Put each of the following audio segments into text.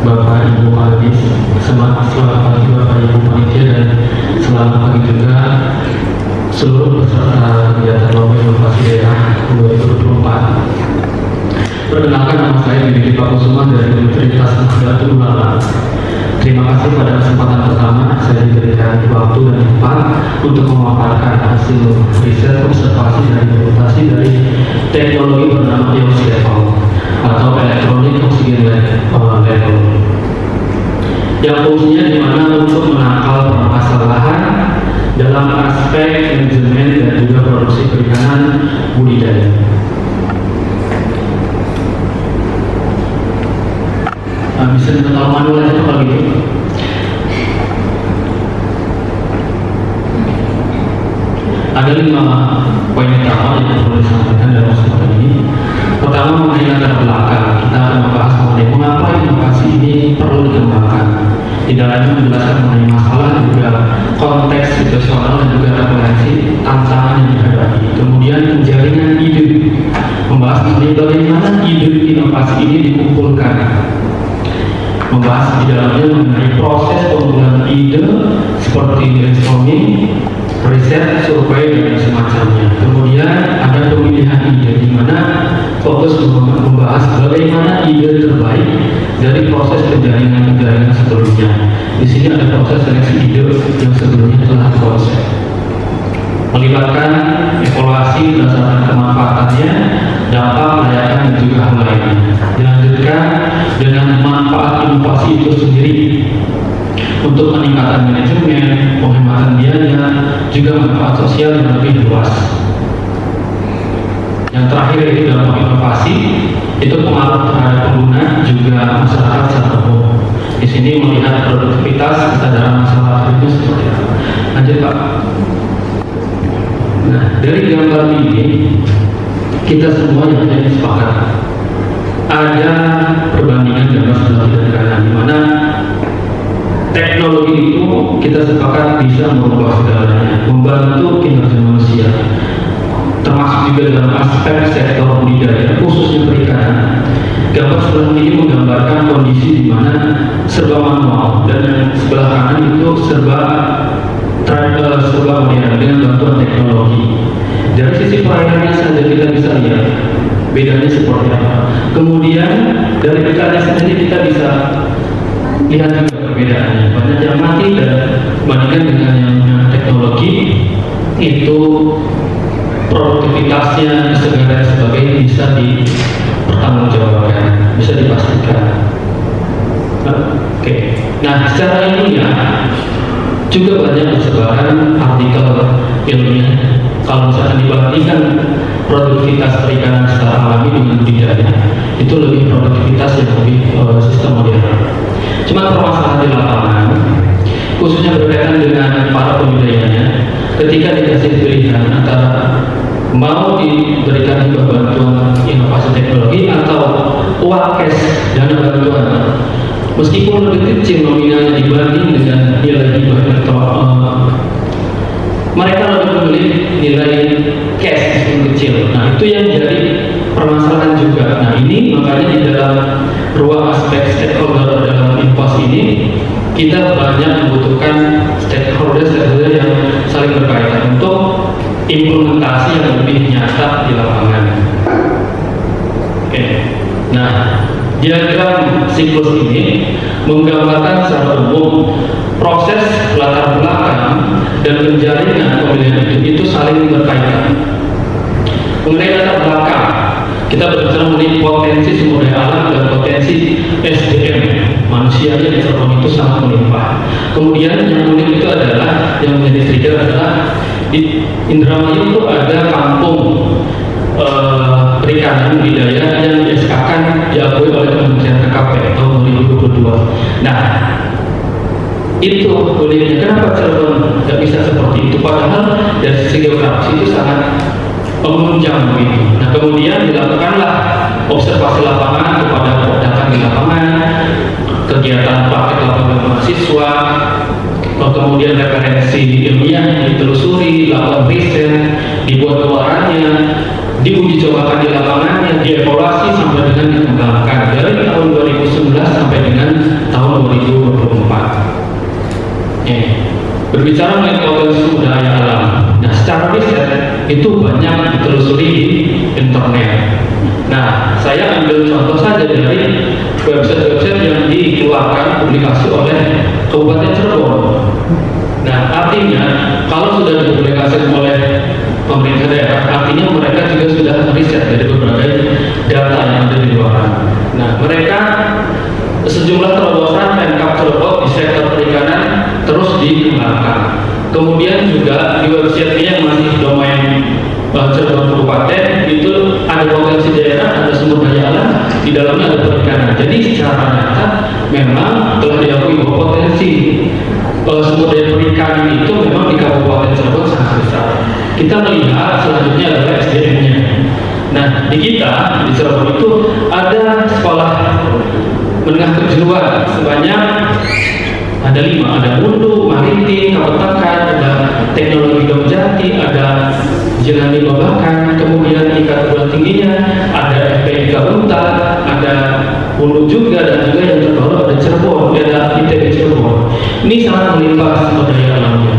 Bapak Ibu Kadis, selamat pagi Bapak Ibu Panitia, dan selamat pagi juga seluruh peserta kegiatan lomba inovasi daerah 2024. Perkenalkan, nama saya Didi Pakusuma dari Universitas Nahdlatul Ulama. Terima kasih pada kesempatan pertama saya diberikan waktu dan tempat untuk memaparkan hasil riset observasi dan implementasi dari teknologi bernama EOS Level atau Electronic Oxygen Level, yang fungsinya dimana untuk menangkal permasalahan dalam aspek manajemen dan juga produksi perikanan budidaya. Bisa ditaruh manual aja kalau gitu. Ada 5 poin utama yang perlu disampaikan dalam kesempatan ini. Pertama, mengenai latar belakang. Kita akan membahas mengenai mengapa inovasi ini perlu dikembangkan. Di dalamnya menjelaskan mengenai masalah dan juga konteks situasional dan juga referensi tantangan yang dihadapi. Kemudian jaringan ide, membahas mengenai bagaimana ide inovasi ini dikumpulkan. Membahas di dalamnya mengenai proses pengumpulan ide seperti brainstorming, riset, survei, dan semacamnya. Kemudian ada pemilihan ide, di mana fokus membahas bagaimana ide terbaik dari proses penjaringan sebelumnya. Di sini ada proses seleksi ide yang sebelumnya telah proses, melibatkan evaluasi berdasarkan kemanfaatannya, dampak, layakan, dan juga hal lainnya. Dilanjutkan dengan manfaat inovasi itu sendiri untuk peningkatan manajemen, penghematan biaya, juga manfaat sosial yang lebih luas. Yang terakhir itu dalam inovasi itu pengaruh terhadap pengguna juga masyarakat secara umum. Di sini melihat produktivitas, kesadaran masyarakat itu seperti apa. Lanjut Pak. Nah, dari gambar ini kita semua yang menjadi sepakat ada perbandingan gambar sebelah kiri dan kanan, di mana teknologi itu kita sepakat bisa merubah segalanya, membantu kinerja manusia, termasuk juga dalam aspek sektor budidaya, khususnya perikanan. Gambar sebelah kiri menggambarkan kondisi di mana serba manual, dan sebelah kanan itu serba modern dengan bantuan teknologi. Dari sisi perairannya saja kita bisa lihat bedanya seperti apa. Kemudian dari ikannya sendiri kita bisa lihat juga perbedaannya. Banyak yang mati, dan dibandingkan dengan yang teknologi itu produktivitasnya segala sebagainya bisa dipertanggungjawabkan, bisa dipastikan. Oke. Nah, secara ilmiah juga banyak persebaran artikel ilmiah. Kalau misalkan dibandingkan produktivitas perikanan secara alami dengan budidaya, itu lebih produktivitas yang lebih sistem modern. Cuma permasalahan di lapangan, khususnya berkaitan dengan para pembudidayanya, ketika dikasih pilihan antara mau diberikan hibah bantuan inovasi teknologi atau uang cash dana bantuan, meskipun lebih kecil nominalnya dibanding dengan nilai hibah mereka lebih memilih nilai cash meskipun kecil. Nah, itu yang menjadi permasalahan juga. Nah, ini makanya di dalam ruang aspek stakeholder dalam inovasi ini kita banyak membutuhkan stakeholder yang saling berkaitan untuk implementasi yang lebih nyata di lapangan. Oke. Nah, diagram siklus ini menggambarkan secara umum proses latar belakang dan penjaringan pemilihan itu saling berkaitan. Mengenai latar belakang, kita berbicara mengenai potensi sumber daya alam dan potensi SDM manusia yang di itu sangat melimpah. Kemudian yang unik itu adalah, yang menjadi trigger adalah di Indramayu itu ada kampung perikanan budidaya yang di-SK-kan diakui oleh Kementerian KKP tahun 2022. Nah, itu uniknya. Kenapa Cirebon tidak bisa seperti itu? Padahal dari sisi geografis itu sangat menunjang begitu. Nah, kemudian dilakukanlah observasi lapangan kepada datang di lapangan, kegiatan praktek lapangan mahasiswa, kemudian referensi ilmiah ditelusuri, lakukan riset, dibuat keluarannya, diuji cobakan di lapangannya, dievaluasi sampai dengan dikembangkan dari tahun 2011 sampai dengan tahun 2024. Berbicara mengenai potensi sumber daya alam, nah secara riset itu banyak ditelusuri di internet. Nah, saya ambil contoh saja dari website-website yang dikeluarkan publikasi oleh Kabupaten Cirebon. Nah, artinya kalau sudah dipublikasikan oleh pemerintah daerah, artinya mereka juga sudah riset dari berbagai data yang ada di luar. Nah, mereka sejumlah terobosan Pemkab Cirebon di sektor perikanan terus dikembangkan. Kemudian juga di website-nya yang masih domain Cirebon Kabupaten itu ada potensi daerah, ada sumber daya alam, di dalamnya ada perikanan. Jadi secara nyata memang telah diakui bahwa potensi sumber daya perikanan itu memang di Kabupaten Cirebon sangat besar. Kita melihat selanjutnya adalah SDM-nya. Nah, di kita di Cirebon itu ada sekolah menengah kejuruan sebanyak ada 5, ada Mundu, Maritim, Kapetakan, ada Teknologi Domjati, ada Jenani Babakan, kemudian tingkat perguruan tingginya, ada FPIK Untar, ada Mundu juga, dan juga yang terbaru ada Cirebon, ada ITB Cirebon. Ini sangat melimpah sumber daya alamnya,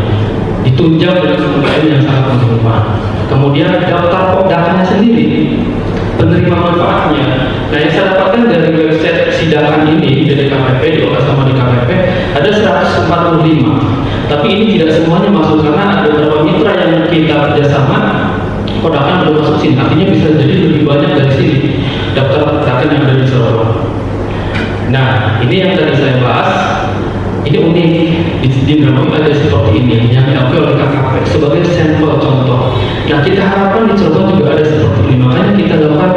ditunjang dengan sumber daya yang sangat melimpah. Kemudian daftar pokdaknya sendiri, penerima manfaatnya. Nah, yang saya dapatkan dari website sidakan ini dari KPP, diolah sama di KPP, ada 145. Tapi ini tidak semuanya masuk karena ada beberapa mitra yang kita kerjasama, podakan belum masuk sini. Artinya bisa jadi lebih banyak dari sini daftar podakan yang ada di Cirebon. Nah, ini yang tadi saya bahas. Ini unik, di Cirebon ada seperti ini yang diakui oleh KKP sebagai sampel contoh. Nah, kita harapkan di Cirebon juga ada seperti ini. Makanya kita lakukan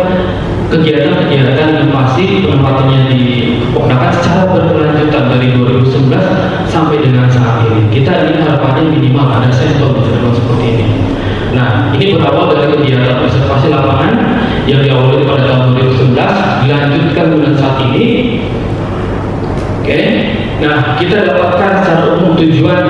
kegiatan-kegiatan inovasi penempatannya di Pokdakan secara berkelanjutan dari 2011 sampai dengan saat ini. Kita ingin harapannya minimal ada sampel di Cirebon seperti ini. Nah, ini berawal dari kegiatan observasi lapangan yang diawali pada tahun 2011, dilanjutkan dengan saat ini. Oke. Nah, kita dapatkan secara umum tujuan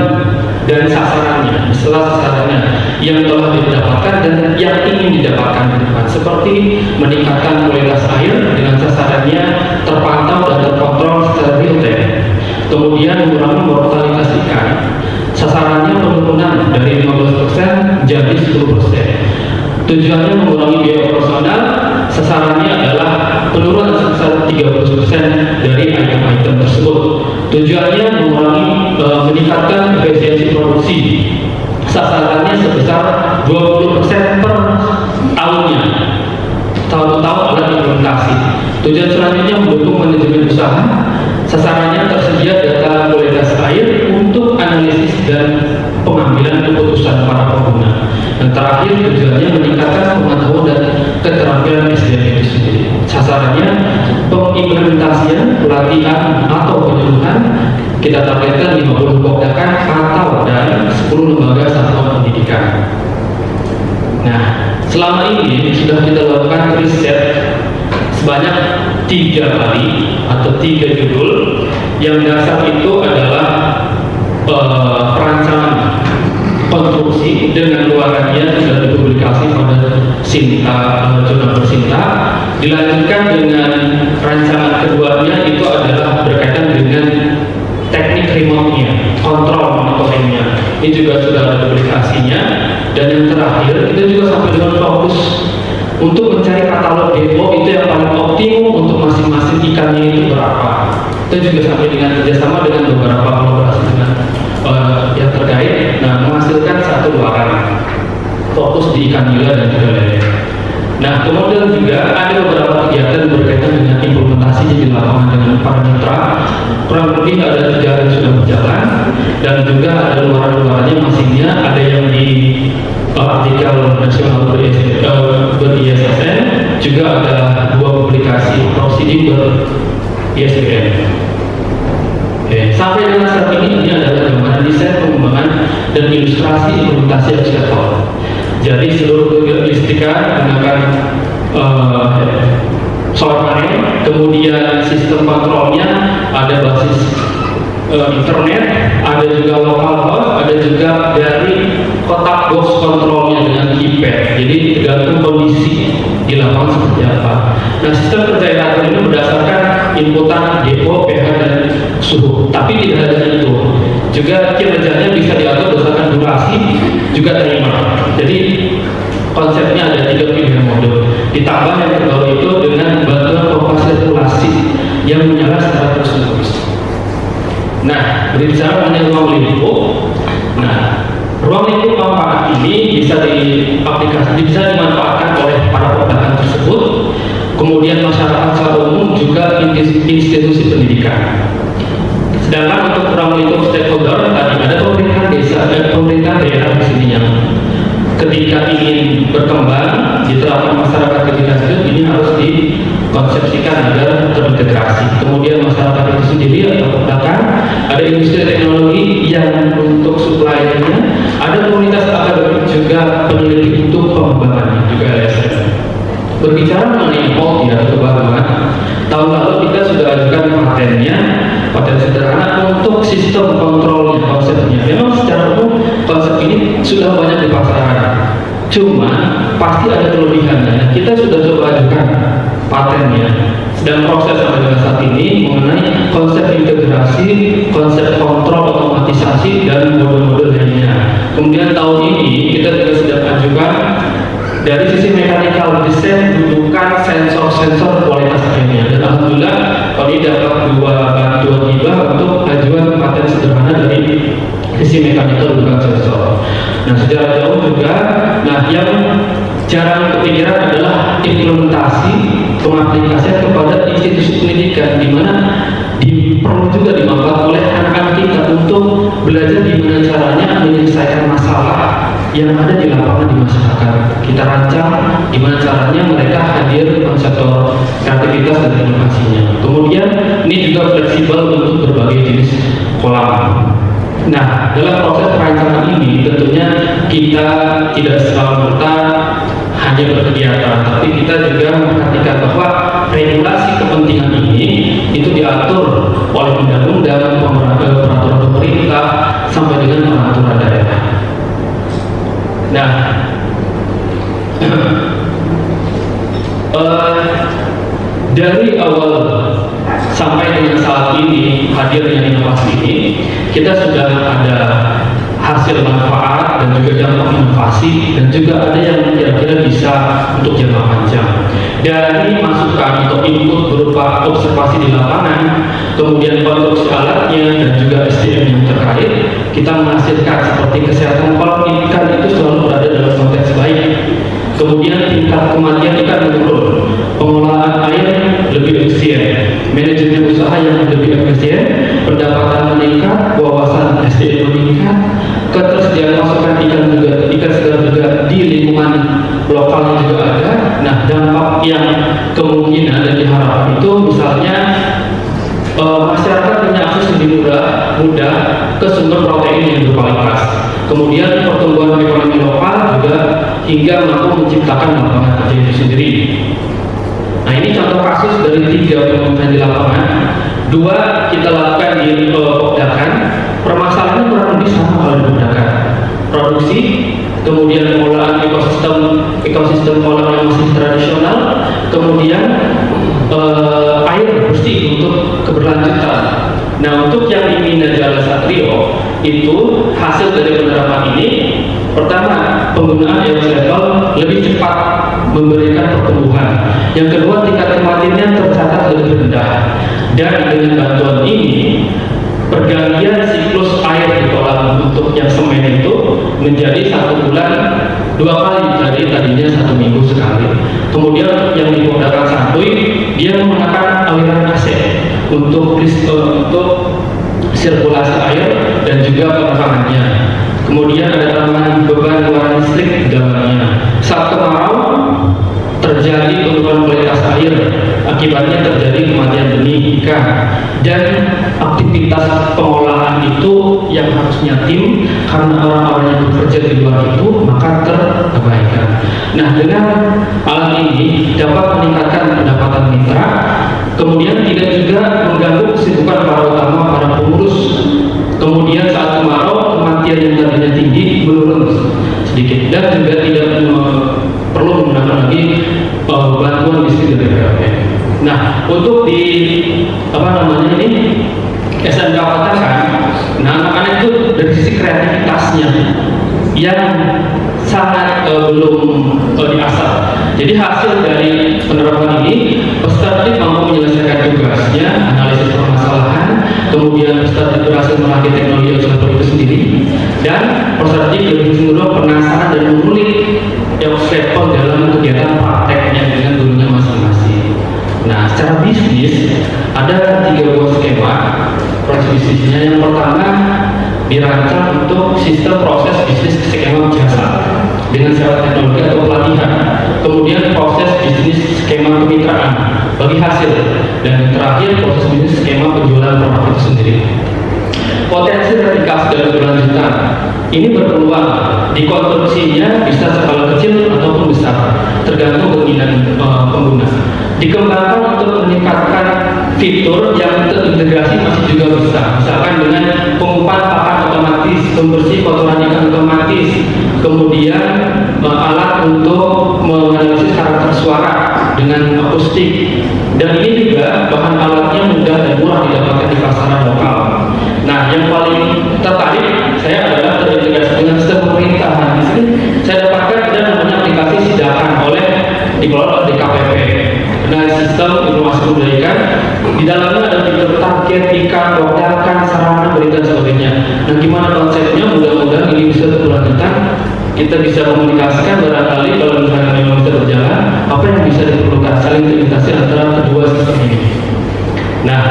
dan sasarannya, sasarannya yang telah didapatkan dan yang ingin didapatkan ke depan, seperti meningkatkan kualitas air dengan sasarannya terpantau dan terkontrol secara real time. Kemudian mengurangi mortalitas ikan, sasarannya penurunan dari 15% menjadi 10%. Tujuannya mengurangi biaya operasional, sasarannya adalah penurunan sebesar 30% dari item-item tersebut. Tujuannya meningkatkan efisiensi produksi, sasarannya sebesar 20% per tahunnya. Tahun-tahun alat implementasi. Tujuan selanjutnya mendukung manajemen usaha, sasarannya tersedia data kualitas air untuk analisis dan pengambilan keputusan para pengguna. Dan terakhir tujuannya meningkatkan pengetahuan dan keterampilan SDM itu sendiri. Sasarannya pengimplementasian, pelatihan atau penyuluhan kita targetkan 50 pokdakan atau dan 10 lembaga satuan pendidikan. Nah, selama ini sudah kita lakukan riset sebanyak 3 kali atau 3 judul. Yang dasar itu adalah perancangan konstruksi dengan luarannya sudah dipublikasi pada Sinta, jurnal bersinta. Dilanjutkan dengan rancangan keduanya itu adalah berkaitan dengan teknik remote-nya, kontrol monitoringnya. Ini juga sudah ada publikasinya. Dan yang terakhir kita juga sampai dengan fokus untuk mencari katalog depo itu yang paling optimum untuk masing-masing ikannya itu berapa. Kita juga sampai dengan kerjasama dengan beberapa kolaborasi dengan yang terkait, nah menghasilkan satu luaran fokus di ikan nila dan juga lele. Nah, kemudian juga ada beberapa kegiatan berkaitan dengan implementasinya di lapangan dengan para mitra. Kurang lebih ada 3 yang sudah berjalan dan juga ada luaran-luarannya masingnya. Ada yang di artikel nasional ber-ISSN, juga ada 2 publikasi proceeding ber-ISBN. Sampai dengan saat ini adalah gambaran desain pengembangan dan ilustrasi implementasi ekskavator. Jadi seluruh logistika menggunakan solar panel, kemudian sistem kontrolnya ada basis internet, ada juga local host, ada juga dari kotak box kontrolnya dengan keypad. Jadi tergantung kondisi di lapangan seperti apa. Nah, sistem kerja ini berdasarkan inputan depo, pH dan suhu. Tapi tidak hanya itu, juga kinerjanya bisa diatur berdasarkan durasi, juga timer. Jadi konsepnya ada 3 pilihan mode. Ditambah yang terbaru itu dengan bantuan pompa sirkulasi yang menyala secara terus-menerus. Nah, berbicara mengenai ruang lingkup, ruang lingkup manfaat ini bisa dimanfaatkan oleh para pedagang tersebut, kemudian masyarakat secara umum, juga institusi pendidikan. Sedangkan untuk ruang lingkup stakeholder tadi ada pemerintah desa dan pemerintah daerah di sini yang ketika ingin berkembang diterapkan masyarakat ketika hidup ini harus dikonsepsikan agar terintegrasi. Kemudian masyarakat itu sendiri atau pedagang, ada industri teknologi yang untuk supply-nya, ada komunitas akademik juga peneliti untuk pengembangan juga LSM. Berbicara mengenai MOLT ya kebaruan, tahun lalu kita sudah ajukan paten sederhana untuk sistem kontrolnya, konsepnya. Memang secara umum konsep ini sudah banyak di pasaran, cuma pasti ada kelebihannya. Kita sudah coba ajukan patennya, sedang proses sampai dengan saat ini mengenai konsep integrasi, konsep kontrol otomatisasi dan mode-mode lainnya. Kemudian tahun ini kita juga sedang ajukan dari sisi mekanikal desain dudukan sensor-sensor kualitas airnya, dan alhamdulillah kali ini dapat 2 bantuan hibah untuk ajuan paten sederhana dari sisi mekanikal dudukan sensor. Nah, secara jauh juga, yang jarang kepikiran adalah implementasi pengaplikasian kepada institusi pendidikan, di mana perlu juga dimanfaatkan oleh anak-anak kita untuk belajar gimana caranya menyelesaikan masalah yang ada di lapangan di masyarakat. Kita rancang gimana caranya mereka hadir di sektor kreativitas dan inovasinya. Kemudian ini juga fleksibel untuk berbagai jenis kolam. Nah, dalam proses perancangan ini tentunya kita tidak serta-merta hanya berkegiatan, tapi kita juga memperhatikan bahwa regulasi kepentingan ini itu diatur oleh undang-undang, peraturan pemerintah, sampai dengan peraturan daerah. Nah, dari awal sampai dengan saat ini hadirnya inovasi ini, kita sudah ada hasil manfaat dan juga dampak inovasi, dan juga ada yang kira-kira bisa untuk jangka panjang. Dari masukan atau input berupa observasi di lapangan, kemudian konstruksi alatnya, dan juga SDM yang terkait, kita menghasilkan seperti kesehatan kolam ikan itu selalu berada dalam konteks baik. Kemudian tingkat kematian ikan menurun, pengolahan air lebih efisien, manajemen usaha yang lebih efisien, pendapatan meningkat, wawasan SDM meningkat, ketersediaan pasokan ikan segar juga di lingkungan lokalnya juga ada. Nah, dampak yang kemungkinan dan diharapkan itu misalnya masyarakat punya akses lebih mudah ke sumber protein yang berkualitas. Kemudian pertumbuhan ekonomi lokal juga hingga mampu menciptakan lapangan kerja itu sendiri. Nah, ini contoh kasus dari 3 pembangunan di lapangan. 2 kita lakukan di Pokdakan. Permasalahannya kurang lebih sama kalau di Pokdakan. Produksi, kemudian pengolahan ekosistem kolam yang masih tradisional, kemudian air bersih untuk keberlanjutan. Nah, untuk yang di Mina Jala Satrio itu hasil dari penerapan ini, pertama, penggunaan air level lebih cepat memberikan pertumbuhan. Yang kedua, tingkat kematiannya tercatat lebih rendah. Dan dengan bantuan ini, pergantian siklus air di kolam untuk yang semen itu menjadi 1 bulan 2 kali, dari tadinya 1 minggu sekali. Kemudian yang di Pokdakan Santuy, dia menggunakan aliran AC untuk sirkulasi air dan juga penerangannya. Kemudian ada tambahan beban luaran listrik di dalamnya. Saat kemarau terjadi penurunan kualitas air, akibatnya terjadi kematian benih ikan, dan aktivitas pengolahan itu yang harusnya tim karena orang-orang yang bekerja di luar itu maka terabaikan. Nah, dengan alat ini dapat meningkatkan pendapatan mitra, kemudian tidak juga mengganggu kesibukan para pengurus. Kemudian saat kemarau, kematian yang tadinya tinggi menurun sedikit, dan juga tidak perlu menggunakan lagi bantuan listrik dari PLN. Nah, untuk di SMK katakan, nah anak-anak itu dari sisi kreativitasnya yang sangat belum diasah. Jadi hasil dari penerapan ini, peserta didik mampu menyelesaikan tugasnya, analisis permasalahan, kemudian peserta didik berhasil melatih teknologi observer itu sendiri, dan peserta didik lebih cenderung penasaran dan mengulik observer dalam kegiatan prakteknya dengan gurunya masing-masing. Nah, secara bisnis ada 3 buah skema proses bisnisnya. Yang pertama dirancang untuk sistem proses bisnis skema jasa dengan sewa teknologi atau pelatihan. Kemudian proses bisnis skema kemitraan bagi hasil, dan yang terakhir proses bisnis skema penjualan produk itu sendiri. Potensi replikasi dan berlanjutan ini berpeluang dikonstruksinya bisa skala kecil ataupun besar, tergantung keinginan pengguna. Dikembangkan untuk meningkatkan fitur yang terintegrasi masih juga bisa, misalkan dengan pengumpan pakan otomatis, pembersih kotoran ikan otomatis, kemudian alat untuk menganalisis karakter suara dengan akustik, dan ini juga bahan alatnya mudah dan murah didapatkan di pasaran lokal. Nah, yang paling tertarik saya adalah terintegrasi dengan sistem pemerintahan. Di sini saya dapatkan ada namanya aplikasi Sidakan dikelola oleh DKPP. Nah, sistem informasi kebudayaan di dalamnya ada fitur target, ikan, lokalkan, sarana, berita, dan sebagainya. Nah, gimana konsepnya? Mudah-mudahan ini bisa berlanjutan. Kita bisa komunikasikan barangkali kalau misalnya memang bisa berjalan, apa yang bisa diperlukan, saling terintegrasi antara kedua sistem ini. Nah,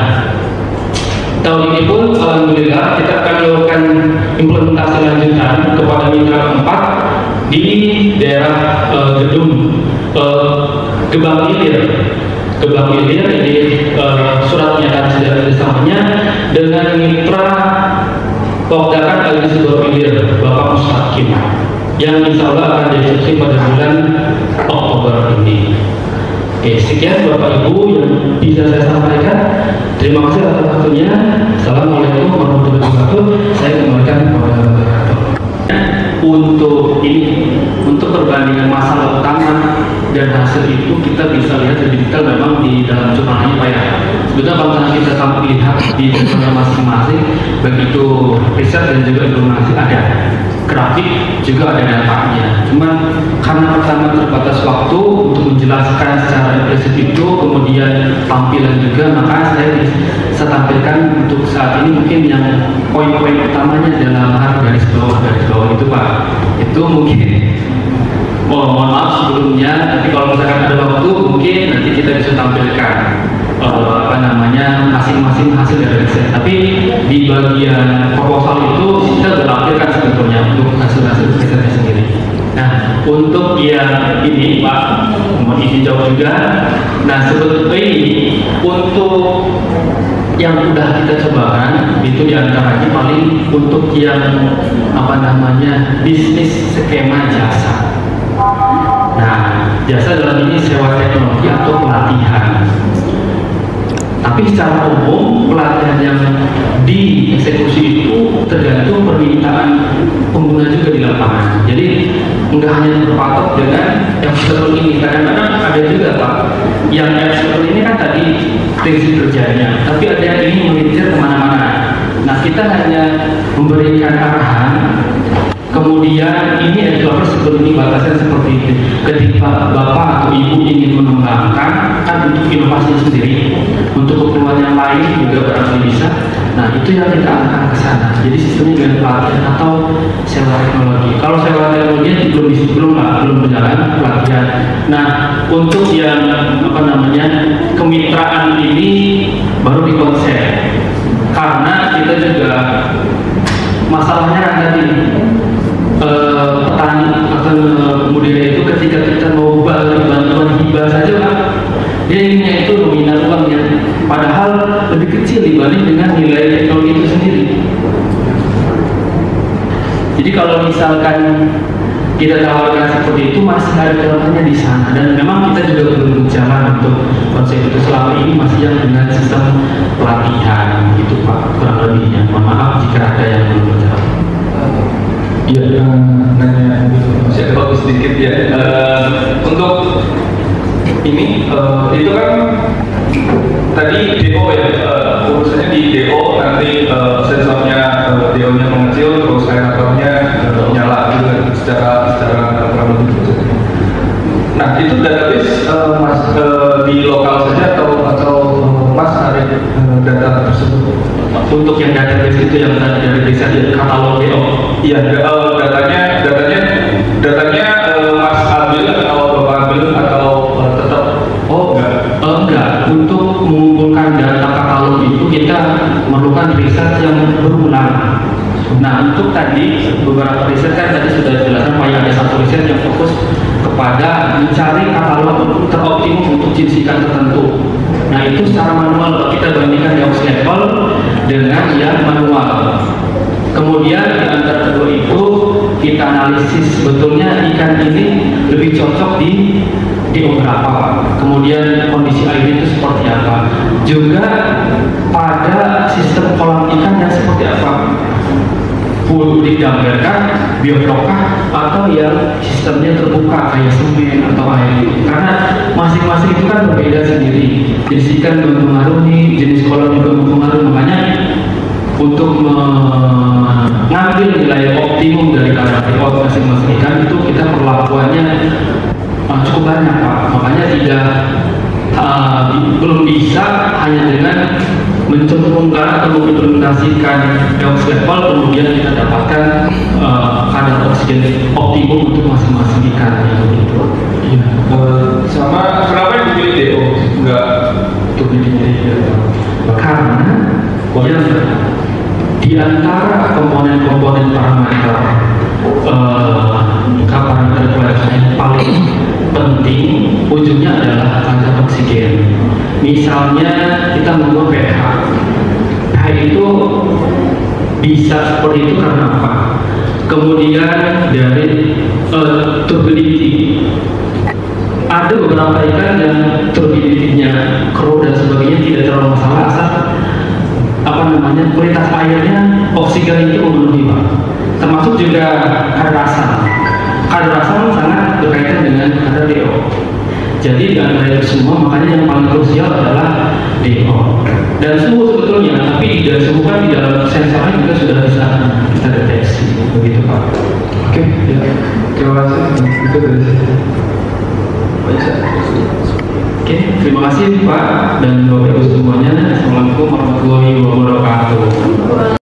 tahun ini pun alhamdulillah kita akan melakukan implementasi lanjutan kepada mitra keempat di daerah gedung Gebang Ilir. Gebang Ilir ini surat pernyataan sejarah kerjasamanya dengan mitra Pokdakan Kali Segoro Ilir, Bapak Mustaqim, yang insya Allah akan dieksekusi pada bulan Oktober ini. Oke, sekian Bapak Ibu yang bisa saya sampaikan. Terima kasih atas waktunya. Assalamualaikum warahmatullahi wabarakatuh. Saya kembalikan kepada Bapak. Untuk perbandingan masalah utama dan hasil itu kita bisa lihat lebih detail memang di dalam jurnalnya Pak ya. Sebetulnya kalau kita sampai lihat di jurnal masing-masing, begitu riset dan juga informasi ada, grafik juga ada dampaknya. Cuman karena pertama terbatas waktu untuk menjelaskan secara implisit itu, kemudian tampilan juga, maka saya bisa tampilkan untuk saat ini mungkin yang poin-poin utamanya dalam garis bawah itu Pak. Itu mungkin mohon maaf sebelumnya, tapi kalau misalkan ada waktu mungkin nanti kita bisa tampilkan masing-masing hasil dari riset. Tapi di bagian proposal itu kita sudah tampilkan sebetulnya untuk hasil-hasil risetnya sendiri. Nah, untuk yang ini Pak, mohon izin jawab juga. Nah, sebetulnya ini untuk yang sudah kita cobakan itu diantaranya paling untuk yang bisnis skema jasa. Nah, jasa dalam ini sewa teknologi atau pelatihan. Tapi secara umum pelatihan yang dieksekusi itu tergantung permintaan pengguna juga di lapangan. Jadi nggak hanya berpatok dengan yang seperti ini. Kadang-kadang ada juga Pak, yang seperti ini kan tadi prinsip kerjanya, tapi ada yang ingin melincir kemana-mana. Nah, kita hanya memberikan arahan. Kemudian ini adalah seperti batasan seperti ini. Ketika Bapak atau Ibu ingin mengembangkan kan untuk inovasi sendiri, untuk keperluan yang lain juga barangkali bisa. Nah, itu yang kita arahkan ke sana. Jadi sistemnya dengan pelatihan atau sewa teknologi. Kalau sewa teknologi belum berjalan pelatihan. Nah, untuk yang kemitraan ini baru dikonsep. Karena kita juga masalahnya kan tadi petani atau budidaya itu ketika kita mau balik bantuan hibah saja Pak, dia inginnya itu nominal uangnya, padahal lebih kecil dibanding dengan nilai teknologi itu sendiri. Jadi kalau misalkan kita tawarkan seperti itu, masih ada kelemahannya di sana, dan memang kita juga belum berjalan untuk konsep itu. Selama ini masih yang dengan sistem pelatihan gitu Pak, kurang lebihnya. Mohon maaf jika ada yang belum berjalan. Ya, nanya masih ada waktu sedikit ya. Untuk ini itu kan tadi DO ya, urusannya di DO, nanti sensornya DO-nya mengecil, terus aeratornya nyala juga secara kurang lebih prosesnya. Nah itu database mas di lokal saja atau mas ada data tersebut? Untuk yang database itu yang dari riset katalog DO. Iya, datanya mas ambil atau bapak ambil atau tetap? Oh enggak, untuk mengumpulkan data katalog itu kita memerlukan riset yang berulang. Nah untuk tadi beberapa riset kan tadi sudah dijelaskan bahwa ada satu riset yang fokus kepada mencari katalog teroptimum untuk jenis ikan tertentu. Nah itu secara manual kita bandingkan yang level dengan yang manual. Kemudian di antara kedua itu kita analisis sebetulnya ikan ini lebih cocok di berapa, kemudian kondisi airnya itu seperti apa, juga pada sistem kolam ikan yang seperti apa, full digambarkan, bioflokah, atau yang sistemnya terbuka kayak semen atau air. Karena masing-masing itu kan berbeda sendiri, jenis ikan mempengaruhi, jenis kolam juga mempengaruhi. Makanya untuk mengambil nilai optimum dari karakter masing-masing ikan itu kita perlakuannya cukup banyak Pak. Makanya belum bisa hanya dengan mencenderungkan atau mengimplementasikan dose level kemudian kita dapatkan kadar oksigen optimum untuk masing-masing ikan gitu. Iya. Sama kenapa yang dipilih DO nggak turbidity? Karena yang di antara komponen-komponen parameter parameter kualitas yang paling penting ujungnya adalah kadar oksigen. Misalnya kita mengukur pH. pH itu bisa seperti itu karena apa? Kemudian dari turbidity. Ada beberapa ikan yang turbidity-nya keruh dan sebagainya tidak terlalu masalah asal kualitas airnya oksigen itu memenuhi Pak. Termasuk juga kadar asam. Kadar asam sangat berkaitan dengan kadar DO. Jadi di antara itu semua makanya yang paling krusial adalah DO dan suhu sebetulnya, tapi dan suhu kan di dalam sensornya juga sudah bisa kita deteksi begitu Pak. Oke, ya. Terima kasih. Itu dari saya. Oke, terima kasih Pak dan Bapak Ibu semuanya. Assalamualaikum warahmatullahi wabarakatuh.